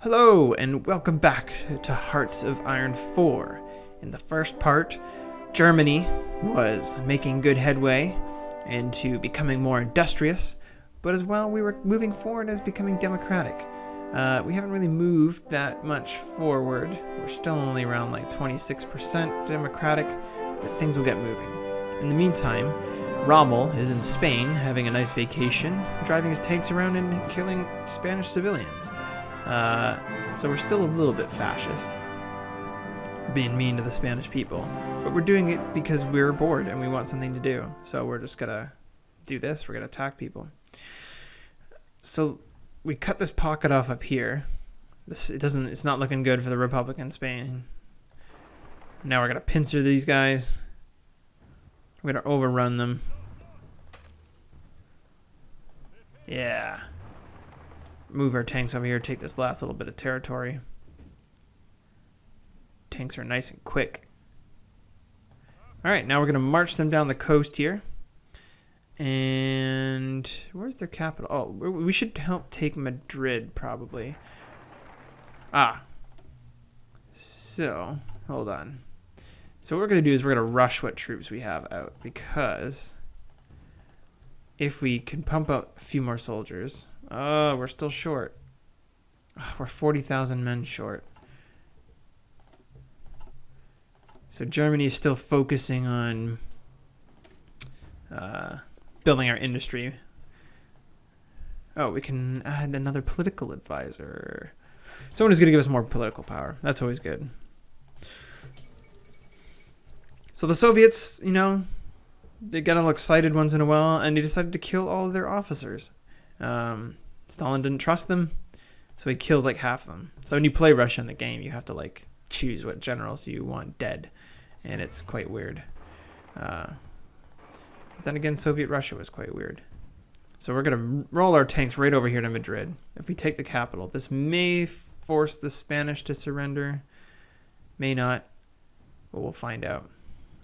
Hello and welcome back to Hearts of Iron 4. In the first part, Germany was making good headway into becoming more industrious, but as well we were moving forward as becoming democratic. We haven't really moved that much forward. We're still only around like 26% democratic, but things will get moving. In the meantime, Rommel is in Spain having a nice vacation, driving his tanks around and killing Spanish civilians. So we're still a little bit fascist. We're being mean to the Spanish people. But we're doing it because we're bored and we want something to do. So we're just gonna do this. We're gonna attack people. So we cut this pocket off up here. It's not looking good for the Republican Spain. Now we're gonna pincer these guys. We're gonna overrun them. Yeah. Move our tanks over here, take this last little bit of territory. Tanks are nice and quick. Alright, now we're going to march them down the coast here. And where's their capital? Oh, we should help take Madrid, probably. So, hold on. So what we're going to do is we're going to rush what troops we have out, because if we can pump up a few more soldiers... Oh, we're still short. We're 40,000 men short. So Germany is still focusing on building our industry. Oh, we can add another political advisor. Someone who's going to give us more political power. That's always good. So the Soviets, you know, they get all excited once in a while, and they decided to kill all of their officers. Stalin didn't trust them, so he kills like half of them. So when you play Russia in the game, you have to like choose what generals you want dead, and it's quite weird. But then again, Soviet Russia was quite weird. So we're gonna roll our tanks right over here to Madrid. If we take the capital, this may force the Spanish to surrender, may not, but we'll find out.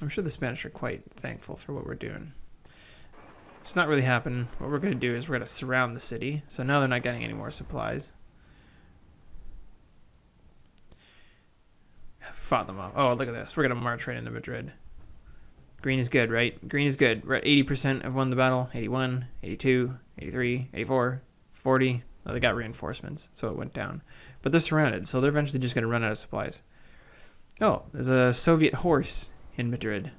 I'm sure the Spanish are quite thankful for what we're doing. It's not really happening. What we're going to do is we're going to surround the city. So now they're not getting any more supplies. Fought them off. Oh, look at this. We're going to march right into Madrid. Green is good, right? Green is good. We're at 80% have won the battle. 81, 82, 83, 84, 40. Oh, they got reinforcements, so it went down. But they're surrounded, so they're eventually just going to run out of supplies. Oh, there's a Soviet horse in Madrid.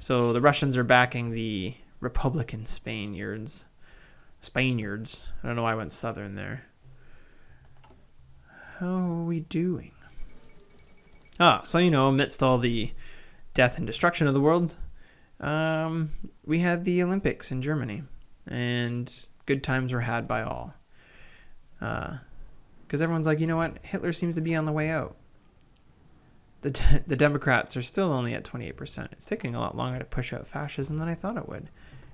So the Russians are backing the Republican Spaniards. Spaniards. I don't know why I went southern there. How are we doing? So you know, amidst all the death and destruction of the world, we had the Olympics in Germany, and good times were had by all. Because everyone's like, you know what? Hitler seems to be on the way out. The Democrats are still only at 28%. It's taking a lot longer to push out fascism than I thought it would.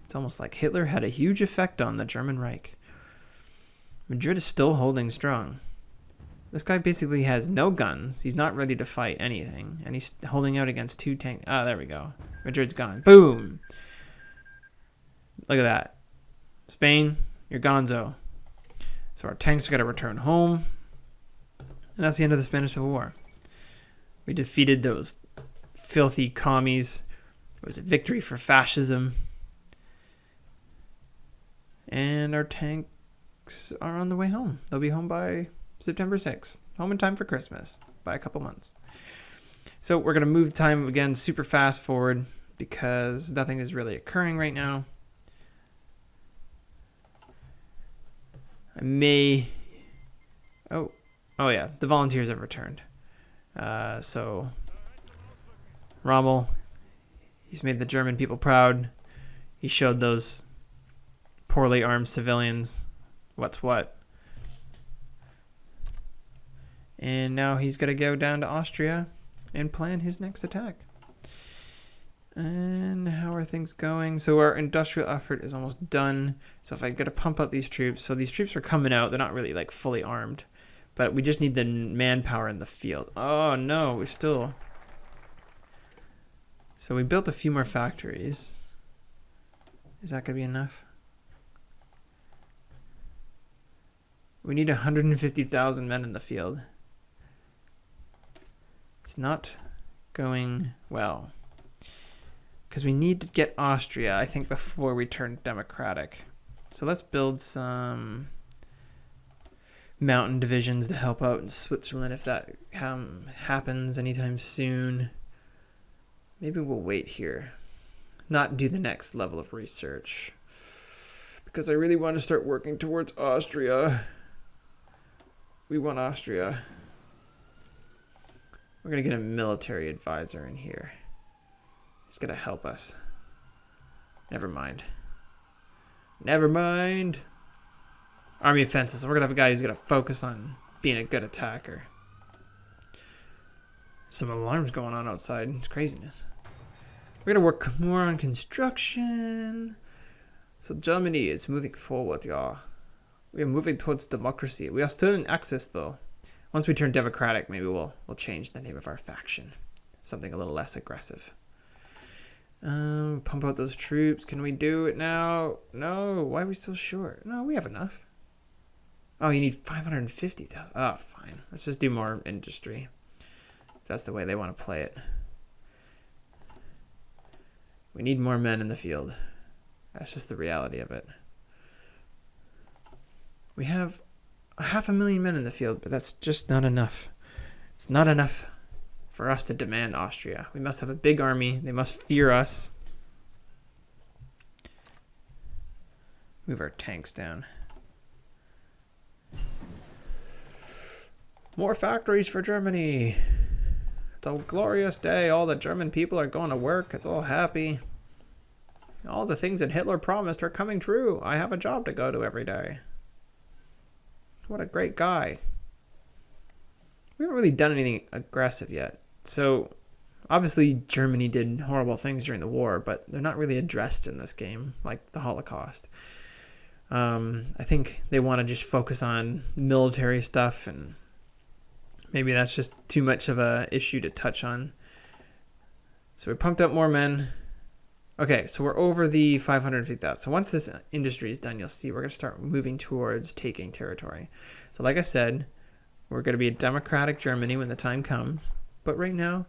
It's almost like Hitler had a huge effect on the German Reich. Madrid is still holding strong. This guy basically has no guns. He's not ready to fight anything. And he's holding out against two tanks. Ah, there we go. Madrid's gone. Boom! Look at that. Spain, you're gonzo. So our tanks got to return home. And that's the end of the Spanish Civil War. We defeated those filthy commies. It was a victory for fascism. And our tanks are on the way home. They'll be home by September 6th. Home in time for Christmas. By a couple months. So we're going to move time again super fast forward, because nothing is really occurring right now. I may... Oh yeah. The volunteers have returned. So Rommel, he's made the German people proud. He showed those poorly armed civilians what's what. And now he's got to go down to Austria and plan his next attack. And how are things going? So our industrial effort is almost done. So if I got to pump out these troops. So these troops are coming out. They're not really like fully armed. But we just need the manpower in the field. Oh no, we're still... So we built a few more factories. Is that going to be enough? We need 150,000 men in the field. It's not going well. Because we need to get Austria, I think, before we turn democratic. So let's build some mountain divisions to help out in Switzerland if that happens anytime soon. Maybe we'll wait here. Not do the next level of research. Because I really want to start working towards Austria. We want Austria. We're going to get a military advisor in here. He's going to help us. Never mind. Never mind. Army offenses. So we're going to have a guy who's going to focus on being a good attacker. Some alarms going on outside. It's craziness. We're going to work more on construction. So Germany is moving forward, y'all. We are moving towards democracy. We are still in Axis, though. Once we turn democratic, maybe we'll change the name of our faction. Something a little less aggressive. Pump out those troops. Can we do it now? No. Why are we so short? No, we have enough. Oh, you need 550,000. Oh, fine. Let's just do more industry. That's the way they want to play it. We need more men in the field. That's just the reality of it. We have 500,000 men in the field, but that's just not enough. It's not enough for us to demand Austria. We must have a big army. They must fear us. Move our tanks down. More factories for Germany. It's a glorious day. All the German people are going to work. It's all happy. All the things that Hitler promised are coming true. I have a job to go to every day. What a great guy. We haven't really done anything aggressive yet. So, obviously, Germany did horrible things during the war, but they're not really addressed in this game, like the Holocaust. I think they want to just focus on military stuff, and maybe that's just too much of a issue to touch on. So we pumped up more men. Okay, so we're over the 550,000. So once this industry is done, you'll see we're going to start moving towards taking territory. So like I said, we're going to be a democratic Germany when the time comes. But right now,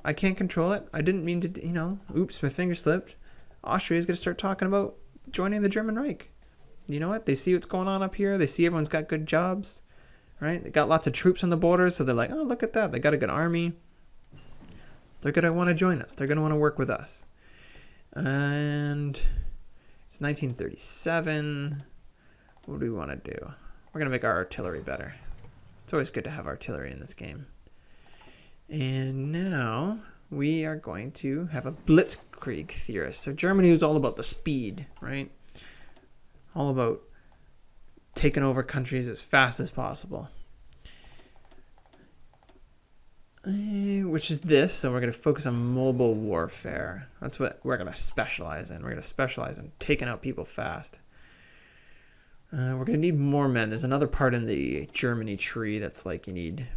I can't control it. I didn't mean to, oops, my finger slipped. Austria is going to start talking about joining the German Reich. You know what? They see what's going on up here. They see everyone's got good jobs, right? They got lots of troops on the border, so they're like, oh, look at that. They got a good army. They're going to want to join us. They're going to want to work with us. And it's 1937. What do we want to do? We're going to make our artillery better. It's always good to have artillery in this game. And now we are going to have a blitzkrieg theorist. So Germany was all about the speed, right? All about taking over countries as fast as possible. Which is this. So we're going to focus on mobile warfare. That's what we're going to specialize in. We're going to specialize in taking out people fast. We're going to need more men. There's another part in the Germany tree that's like you need...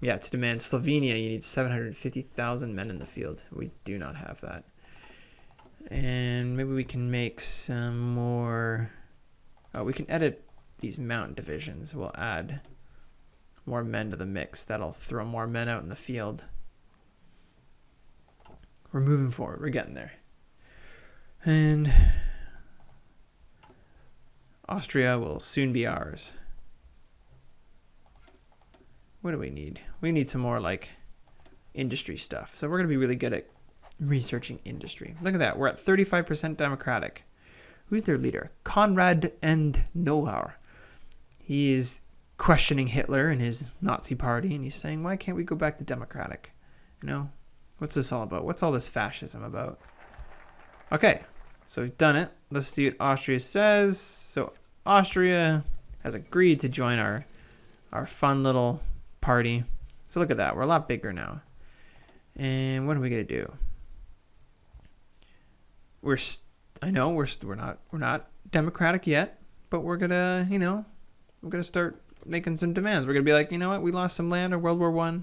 Yeah, to demand Slovenia, you need 750,000 men in the field. We do not have that. And maybe we can make some more... Oh, we can edit these mountain divisions. We'll add more men to the mix. That'll throw more men out in the field. We're moving forward. We're getting there. And Austria will soon be ours. What do we need? We need some more like industry stuff. So we're going to be really good at researching industry. Look at that. We're at 35% Democratic. Who's their leader? Konrad and Nohar. He is questioning Hitler and his Nazi party, and he's saying, why can't we go back to Democratic? What's this all about? What's all this fascism about? Okay, so we've done it. Let's see what Austria says. So Austria has agreed to join our fun little party. So look at that. We're a lot bigger now. And what are we going to do? We're not democratic yet, but we're going to start making some demands. We're going to be like, you know what? We lost some land in World War I.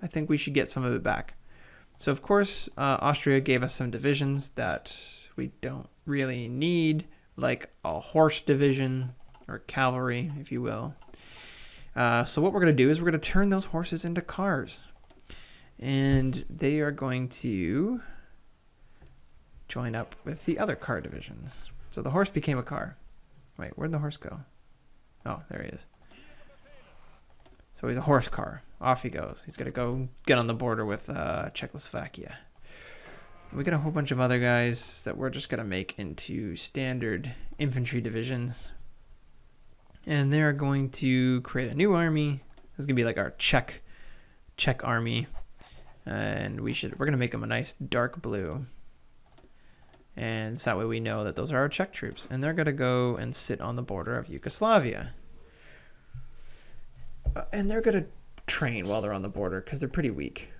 I think we should get some of it back. So of course, Austria gave us some divisions that we don't really need, like a horse division. or cavalry, if you will. So what we're going to do is we're going to turn those horses into cars. And they are going to join up with the other car divisions. So the horse became a car. Wait, where'd the horse go? Oh, there he is. So he's a horse car. Off he goes. He's going to go get on the border with Czechoslovakia. We got a whole bunch of other guys that we're just going to make into standard infantry divisions. And they're going to create a new army. This is going to be like our Czech army. And we're going to make them a nice dark blue. And so that way we know that those are our Czech troops. And they're going to go and sit on the border of Yugoslavia. And they're going to train while they're on the border because they're pretty weak.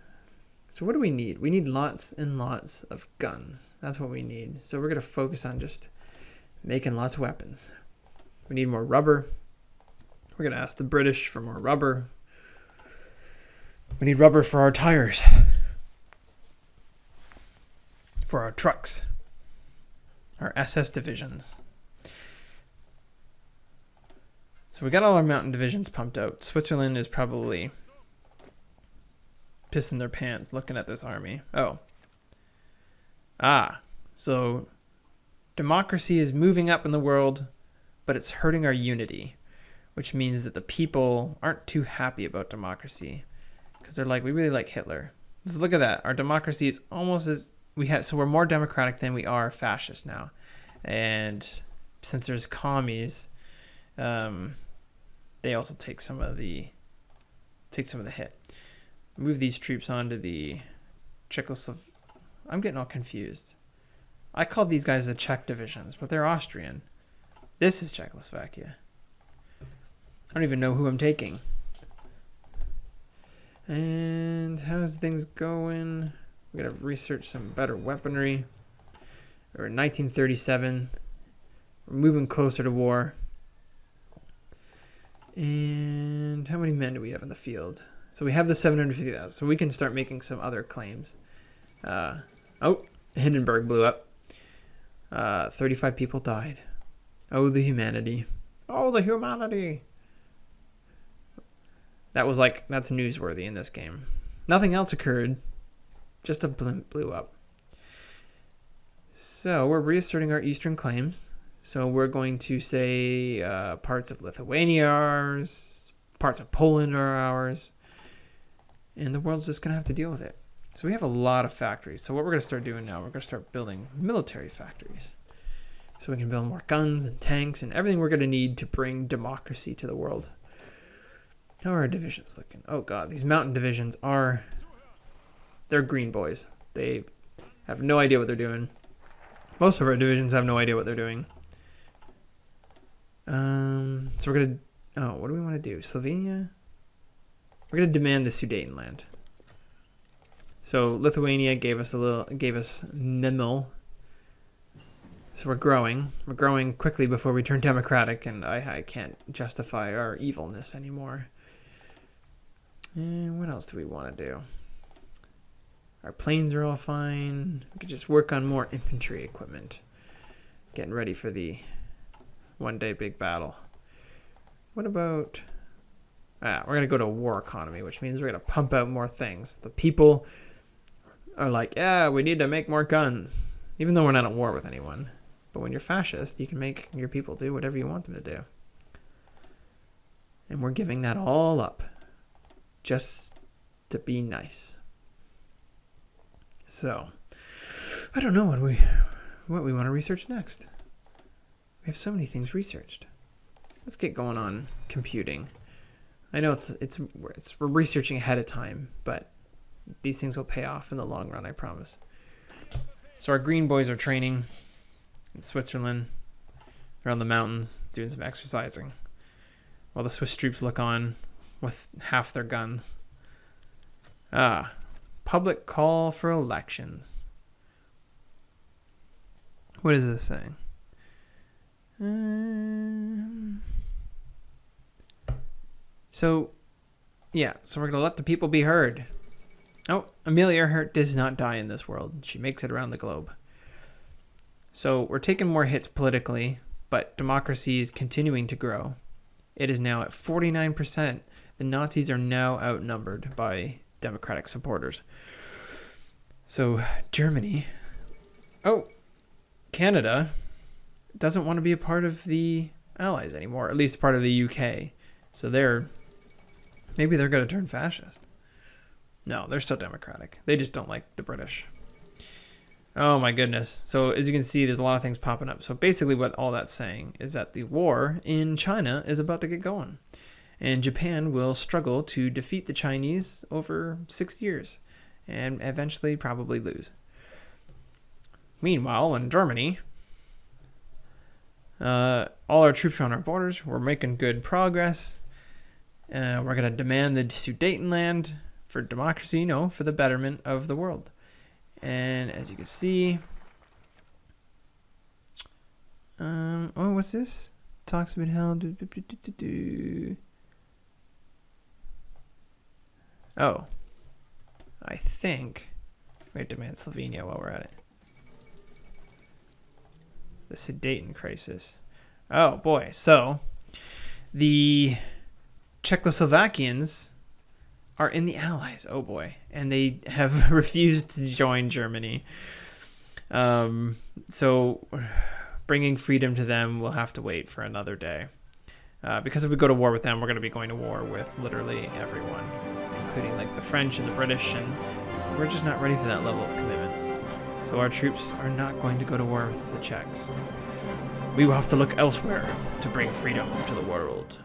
So what do we need? We need lots and lots of guns. That's what we need. So we're going to focus on just making lots of weapons. We need more rubber. We're going to ask the British for more rubber. We need rubber for our tires. For our trucks. Our SS divisions. So we got all our mountain divisions pumped out. Switzerland is probably pissing their pants looking at this army. Oh. So democracy is moving up in the world, but it's hurting our unity, which means that the people aren't too happy about democracy because they're like, we really like Hitler. So look at that. Our democracy is almost as so we're more democratic than we are fascist now. And since there's commies, they also take some of the hit. Move these troops onto the Czechoslovakia. I'm getting all confused. I called these guys the Czech divisions, but they're Austrian. This is Czechoslovakia. I don't even know who I'm taking. And how's things going? We gotta research some better weaponry. We're in 1937. We're moving closer to war. And how many men do we have in the field? So we have the 750,000. So we can start making some other claims. Hindenburg blew up. 35 people died. Oh, the humanity. Oh, the humanity. That's newsworthy in this game. Nothing else occurred. Just a blimp blew up. So we're reasserting our eastern claims. So we're going to say parts of Lithuania are ours, parts of Poland are ours, and the world's just going to have to deal with it. So we have a lot of factories. So what we're going to start doing now, we're going to start building military factories. So we can build more guns and tanks and everything we're going to need to bring democracy to the world. How are our divisions looking? Oh god, these mountain divisions they're green boys. They have no idea what they're doing. Most of our divisions have no idea what they're doing. So we're going to, what do we want to do? Slovenia? We're going to demand the Sudetenland. So Lithuania gave us Memel. So we're growing. We're growing quickly before we turn democratic, and I can't justify our evilness anymore. And what else do we want to do? Our planes are all fine. We could just work on more infantry equipment. Getting ready for the one-day big battle. What about... we're going to go to war economy, which means we're going to pump out more things. The people are like, yeah, we need to make more guns. Even though we're not at war with anyone. But when you're fascist, you can make your people do whatever you want them to do. And we're giving that all up. Just to be nice. So, I don't know what we want to research next. We have so many things researched. Let's get going on computing. I know we're researching ahead of time, but these things will pay off in the long run, I promise. So our green boys are training in Switzerland. They're on the mountains doing some exercising, while the Swiss troops look on with half their guns. Public call for elections. What is this saying? So we're going to let the people be heard. Oh, Amelia Earhart does not die in this world. She makes it around the globe. So we're taking more hits politically. but democracy is continuing to grow. It is now at 49%. The Nazis are now outnumbered by democratic supporters. So Germany, Canada doesn't want to be a part of the Allies anymore, at least part of the UK. So maybe they're going to turn fascist. No, they're still democratic. They just don't like the British. Oh my goodness. So as you can see, there's a lot of things popping up. So basically what all that's saying is that the war in China is about to get going. And Japan will struggle to defeat the Chinese over 6 years and eventually probably lose. Meanwhile, in Germany, all our troops are on our borders. We're making good progress. We're going to demand the Sudetenland for democracy, for the betterment of the world. And as you can see, what's this? Talks about how. Oh, I think we demand Slovenia while we're at it. The Sudeten crisis. Oh boy, so the Czechoslovakians are in the Allies. Oh boy, and they have refused to join Germany. So bringing freedom to them will have to wait for another day. Because if we go to war with them, we're going to be going to war with literally everyone, including like the French and the British, and we're just not ready for that level of commitment. So our troops are not going to go to war with the Czechs. We will have to look elsewhere to bring freedom to the world.